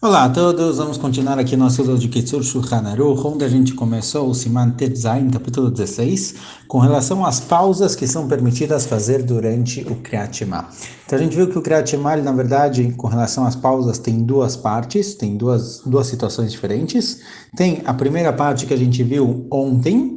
Olá a todos, vamos continuar aqui nosso estudo de Kitzur Shulchan Aruch, onde a gente começou o Siman Tet Zayin, capítulo 16, com relação às pausas que são permitidas fazer durante o Kriyat Shema. Então a gente viu que o Kriyat Shema, ele, na verdade, com relação às pausas, tem duas partes, tem duas situações diferentes. Tem a primeira parte que a gente viu ontem.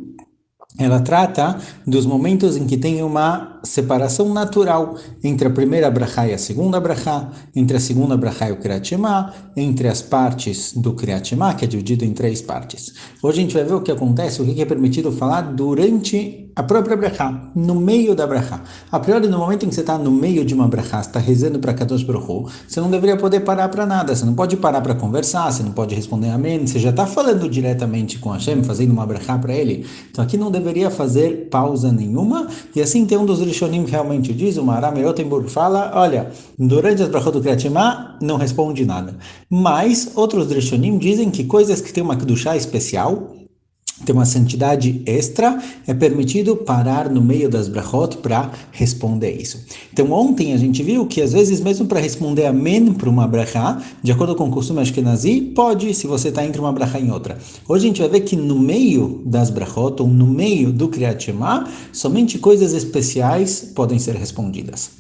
Ela trata dos momentos em que tem uma separação natural entre a primeira brachá e a segunda brachá, entre a segunda brachá e o Kriyat Shema, entre as partes do Kriyat Shema, que é dividido em três partes. Hoje a gente vai ver o que acontece, o que é permitido falar durante a própria brachá, no meio da brachá. A priori, no momento em que você está no meio de uma brachá, você está rezando para Kadosh Baruch Hu, você não deveria poder parar para nada, você não pode parar para conversar, você não pode responder amém, você já está falando diretamente com Hashem, fazendo uma brachá para ele, então aqui não deveria fazer pausa nenhuma, e assim tem um dos Rishonim que realmente diz, o Maharam Rotenburg fala, olha, durante as brachot do Kriyat Shema, não responde nada. Mas outros Rishonim dizem que coisas que tem uma Kedushá especial, tem uma santidade extra, é permitido parar no meio das brachot para responder isso. Então ontem a gente viu que às vezes mesmo para responder amém para uma brachá, de acordo com o costume ashkenazi, pode se você está entre uma brachá e outra. Hoje a gente vai ver que no meio das brachot, ou no meio do Kriyat Shema, somente coisas especiais podem ser respondidas.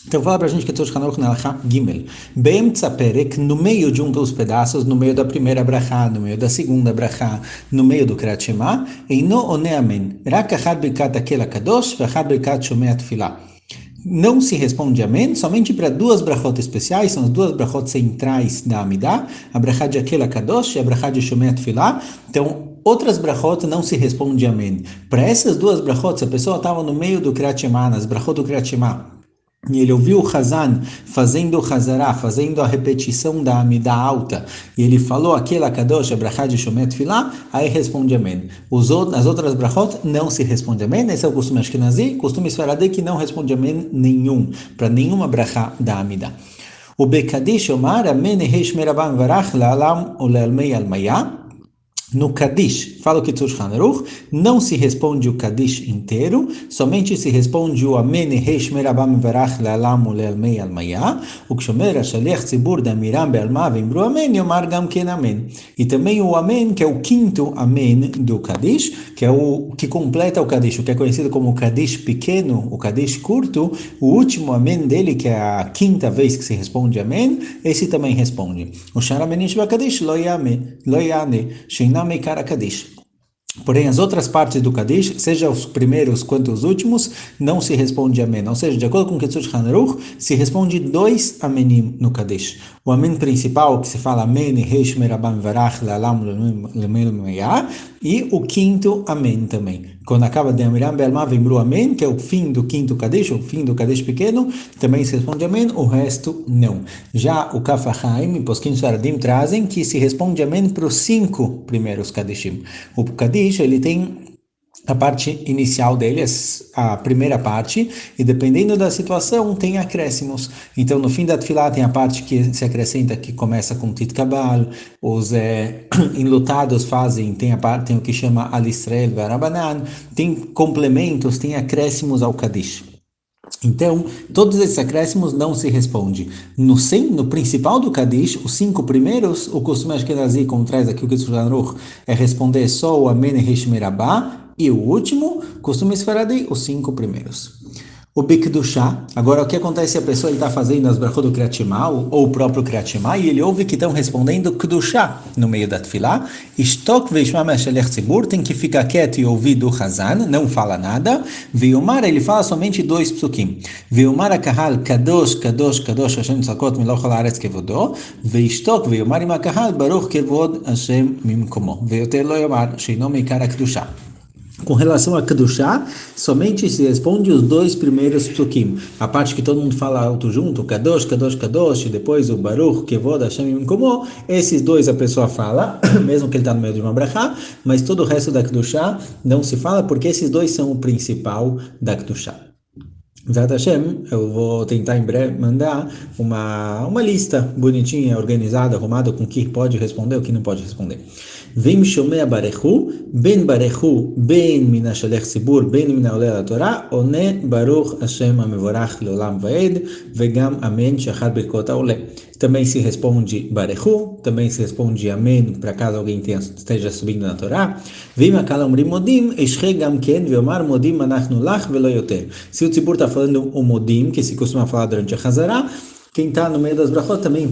Então fala pra gente que Shulchan Aruch na Halakha Gimel. Be'emtza perek, no meio de um dos pedaços, no meio da primeira brachá, no meio da segunda brachá, no meio do Kriyat Shema, eino one amen. Rak achad birkat akel kadosh, v'achad birkat shomei atfilah. Não se responde amém somente para duas brachot especiais, são as duas brachot centrais da Amidah, a brachá de Akel Kadosh e a brachá de Shomei Atfilah. Então, outras brachot não se responde amém. Para essas duas brachot, se a pessoa estava no meio do Kriyat Shema, nas brachot do Kriyat Shema, e ele ouviu o Hazan fazendo o Hazará, fazendo a repetição da Amida alta, e ele falou aquela Kadosh, a brachá de Shomei Atfilah, aí responde amém. As outras brachot não se responde amém, esse é o costume ashkenazi, costume esfaradi que não responde amém nenhum, para nenhuma brachá da Amida. O Bekadish Omar, amém, reish merabam varach, la'alam ou le'almei almayá. No Kadish, fala o Kitzur Shulchan Aruch, não se responde o Kadish inteiro, somente se responde o Amen Reish Merabam Varach Le'alam Ule'almei Almayá, o Kshomer HaShaliach Tzibur Damiram Be'alma V'imru Amen Yomar Gam Ken Amen. E também o Amen, que é o quinto Amen do Kadish, que é o que completa o Kadish, o que é conhecido como o Kadish pequeno, o Kadish curto, o último Amen dele, que é a quinta vez que se responde Amen, esse também responde. O Shar Amenish B'Kadish Lo Yane, Kadish. Porém, as outras partes do Kadish, seja os primeiros quanto os últimos, não se responde amém. Ou seja, de acordo com o Kitzur Shulchan Aruch, se responde dois amenim no Kadish. O amém principal, que se fala amém, reish merabam varach le'alam le'almayá, e o quinto amém também. Quando acaba de amiram be'alma v'imru amém, que é o fim do quinto Kadish, o fim do Kadish pequeno, também se responde amém, o resto não. Já o Kaf HaChaim e Poskim Sfaradim trazem que se responde amém para os 5 primeiros Kadishim. O Kadish, ele tem a parte inicial dele, a primeira parte, e dependendo da situação, tem acréscimos. Então, no fim da Tfilah tem a parte que se acrescenta, que começa com Tit Kabal, os enlutados fazem, tem o que chama Al-Israel Varabanan, tem complementos, tem acréscimos ao Kadish. Então, todos esses acréscimos não se responde. No principal do Kadish, os 5 primeiros, o costume ashkenazi, como traz aqui o Kitzur Shulchan Aruch, é responder só o Amen Reish Merabah, e o último, costume esfaradi, os 5 primeiros. O Bikdushá, agora o que acontece se a pessoa está fazendo as brachot do Kriyat Shema, ou o próprio Kriyat Shema, e ele ouve que estão respondendo Kdushá no meio da Tfilah, Ishtok veishma me'ashaliach tzibur, tem que ficar quieto e ouvir do Hazan, não fala nada, Ve'omar, ele fala somente 2 psukim, Ve'omar HaKahal, Kadosh, Kadosh, Kadosh, Hashem tzakot miloch al haaretz kevodo, Ve'ishtok ve'omar im HaKahal, Baruch kevod Hashem mimkomo, Ve'yoter lo yomar, sheino meikar HaKdushá. Com relação a Kedushá, somente se responde os 2 primeiros psukim. A parte que todo mundo fala alto junto, Kadosh, Kadosh, Kadosh, e depois o Baruch, Kevod, Hashem Yimkomo, esses 2 a pessoa fala, mesmo que ele está no meio de uma brachá, mas todo o resto da Kedushá não se fala, porque esses 2 são o principal da Kedushá. Zat Hashem, eu vou tentar em breve mandar uma lista bonitinha, organizada, arrumada, com o que pode responder e o que não pode responder. Vem Shomea Barechu, ben min Shalech Tzibur, ben min Oleh Torah, one Baruch Hashem Amevorach Leolam Vaed, vegam Amen Shachar Birkot Oleh. também se responde Barechu, também se responde Amém, para caso alguém esteja subindo na Torá. Vima kalamrim modim, eshe gam ken, veomar modim anachnu lach velo yoter. Se o tzibur está falando o modim, que se costuma falar durante a Hazará, quem está no meio das brachot também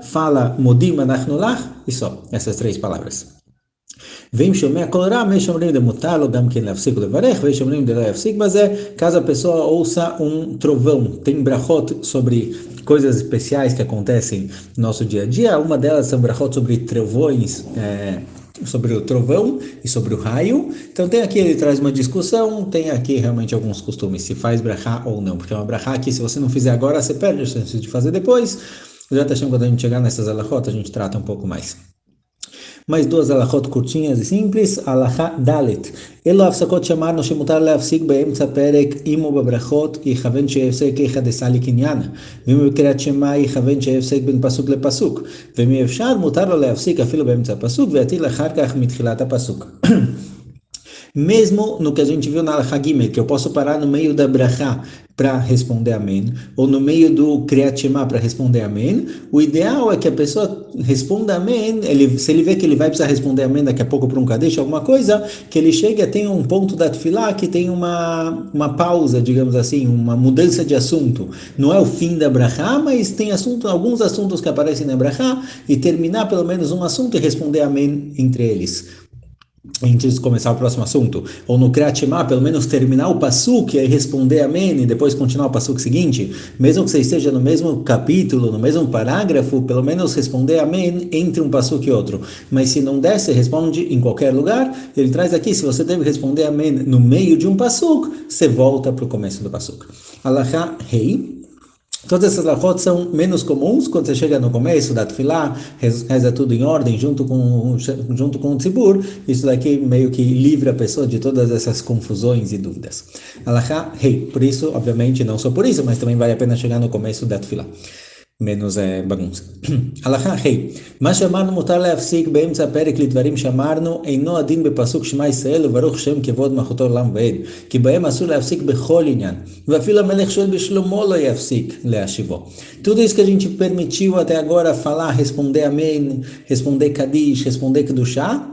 fala modim anachnu lach, e só, essas 3 palavras. Vem שומע כל רע, מי שאומרים דמותר לו גם כן להפסיק ולברך, ויש שאומרים דלא יפסיק בזה, caso a pessoa ouça trovão. Tem brachot sobre coisas especiais que acontecem no nosso dia a dia, uma delas são brachot sobre trovões, sobre o trovão e sobre o raio. Então tem aqui, ele traz uma discussão, tem aqui realmente alguns costumes, se faz brachá ou não, porque é uma brachá que se você não fizer agora, você perde a chance de fazer depois. Já tá achando quando a gente chegar nessas alachot, a gente trata um pouco mais. Mais 2 alachot curtinhas e simples. Alachá dalet. אלו הפסקות שאמרנו שמותר להפסיק באמצע פרק אם הוא בברכות יכוון שהפסק אחד עשה לקניין, ואם הוא בקריאת שמע יכוון שהפסק בין פסוק לפסוק, ואם אפשר מותר לו להפסיק אפילו באמצע הפסוק ויטיל אחר כך מתחילת הפסוק. Mesmo no que a gente viu na Alachá Gimel, que eu posso parar no meio da brachá para responder amém, ou no meio do Kriyat Shema para responder amém, o ideal é que a pessoa responda amém, se ele vê que ele vai precisar responder amém daqui a pouco por um kadesh, alguma coisa, que ele chegue a ter um ponto da tefilá que tem uma pausa, digamos assim, uma mudança de assunto. Não é o fim da brachá, mas tem alguns assuntos que aparecem na brachá, e terminar pelo menos um assunto e responder amém entre eles. Antes de começar o próximo assunto, ou no Kriyat Shema, pelo menos terminar o pasuk e aí responder amém e depois continuar o pasuk seguinte, mesmo que você esteja no mesmo capítulo, no mesmo parágrafo, pelo menos responder amém entre um pasuk e outro. Mas se não der, você responde em qualquer lugar. Ele traz aqui, se você deve responder amém no meio de um pasuk, você volta para o começo do pasuk. Alachá rei. Todas essas alachot são menos comuns quando você chega no começo da tefilá, reza tudo em ordem junto com o tzibur. Isso daqui meio que livra a pessoa de todas essas confusões e dúvidas. Alachá rei. Por isso, obviamente, não só por isso, mas também vale a pena chegar no começo da tefilá. menos bagunça. הלכה חי, מה שאמרנו מותר להפסיק באמצע הפרק לדברים שאמרנו, אינו הדין בפסוק שמע ישראל וברוך שם כבוד מלכותו לעולם ועד, כי בהם אסור להפסיק בכל עניין, ואפילו המלך שואל בשלמה לא יפסיק להשיבו. Tudo isso que a gente permitiu até agora falar, responder amém, responder kadish, responder kedushá,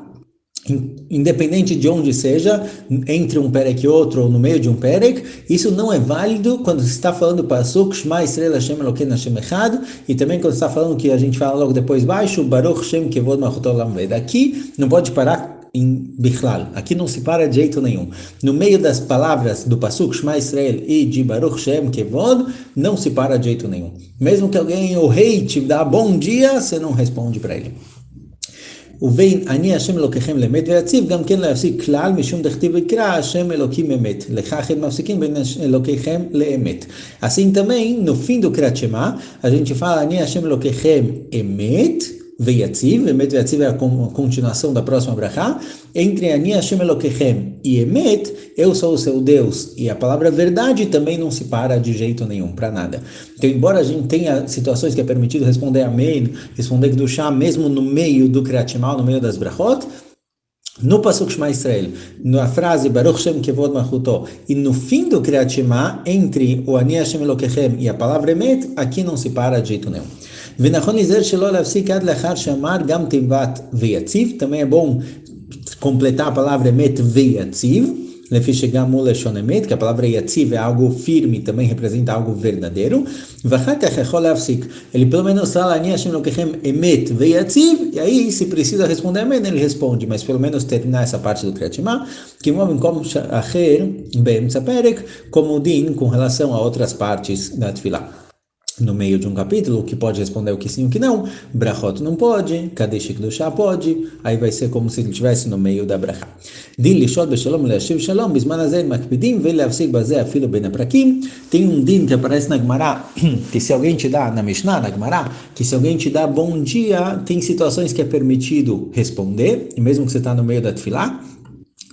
independente de onde seja, entre um perek e outro, ou no meio de um perek, isso não é válido quando se está falando pasuk, Shema Yisrael Hashem Elokeinu Hashem Echad, e também quando se está falando que a gente fala logo depois baixo, Baruch Shem Kevod Malchuto Olam Vaed. Aqui não pode parar em Bichlal, aqui não se para de jeito nenhum. No meio das palavras do pasuk, Shema Yisrael e de Baruch Shem Kevod, não se para de jeito nenhum. Mesmo que alguém, o rei, te dá bom dia, você não responde para ele. ובין אני השם אלוקיכם לאמת ויציב, גם כן להפסיק כלל משום דכתיב ויקרא השם אלוקים אמת. לכך הם מפסיקים בין אלוקיכם לאמת. Assim também, no fim do Kriyat Shema, a gente fala אני השם אלוקיכם אמת ויציב, אמת ויציב é a continuação da próxima brachá, entre אני השם אלוקיכם e emet, eu sou o seu Deus, e a palavra verdade também não se para de jeito nenhum, para nada. Então, embora a gente tenha situações que é permitido responder amém, responder kedushá, mesmo no meio do Kriyat Shema, no meio das brachot, no pasuk Shema Yisrael, na frase Baruch Shem Kevod Malchuto, e no fim do Kriyat Shema, entre o Ani Hashem Elokechem e a palavra emet, aqui não se para de jeito nenhum. ונכון לזהר שלא להפסיק עד לאחר שאמר גם תיבת ויציב, também é bom completar a palavra emet ויציב, לפי שגם מול לשון אמת, que a palavra יציב é algo firme, também representa algo verdadeiro, ואחר כך יכול להפסיק. Ele pelo menos fala, אני השם אלוקיכם אמת ויציב, e aí se precisa responder amém, ele responde, mas pelo menos terminar essa parte do Kriyat Shema, que como אחר באמצע פרק, como o din com relação a outras partes da tefilá. No meio de um capítulo, o que pode responder o que sim e o que não, brachot não pode, kadesh kedushá pode, aí vai ser como se ele estivesse no meio da brachá. Din lishot beshalom leashiv shalom, bisman hazeh makpidim ve'leafsik bazeh afilo ben aprakim. Tem um din que aparece na Gemara, que se alguém te dá, na Mishnah, na Gemara, que se alguém te dá bom dia, tem situações que é permitido responder, e mesmo que você está no meio da tefilá,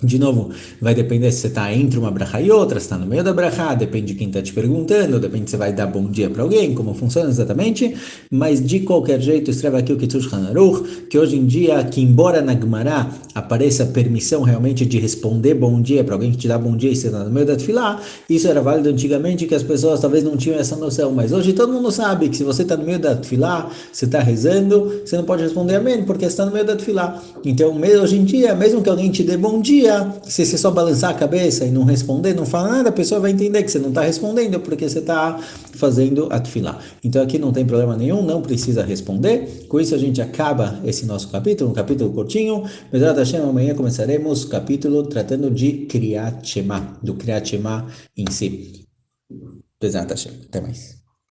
De novo, vai depender se você está entre uma brachá e outra, se está no meio da brachá, depende de quem está te perguntando, depende se você vai dar bom dia para alguém, como funciona exatamente, mas de qualquer jeito, escreve aqui o Kitzur Shulchan Aruch, que hoje em dia, que embora na Gemara apareça a permissão realmente de responder bom dia para alguém que te dá bom dia e você está no meio da tefilá, isso era válido antigamente, que as pessoas talvez não tinham essa noção, mas hoje todo mundo sabe que se você está no meio da tefilá, você está rezando, você não pode responder amém, porque você está no meio da tefilá. Então, hoje em dia, mesmo que alguém te dê bom dia, se você só balançar a cabeça e não responder, não falar nada, a pessoa vai entender que você não está respondendo porque você está fazendo a tefilá. Então aqui não tem problema nenhum, não precisa responder. Com isso a gente acaba esse nosso capítulo, um capítulo curtinho. Bezerra Hashem, amanhã começaremos o capítulo tratando de Kriyat Shema, do Kriyat Shema em si. Bezerra Hashem, até mais.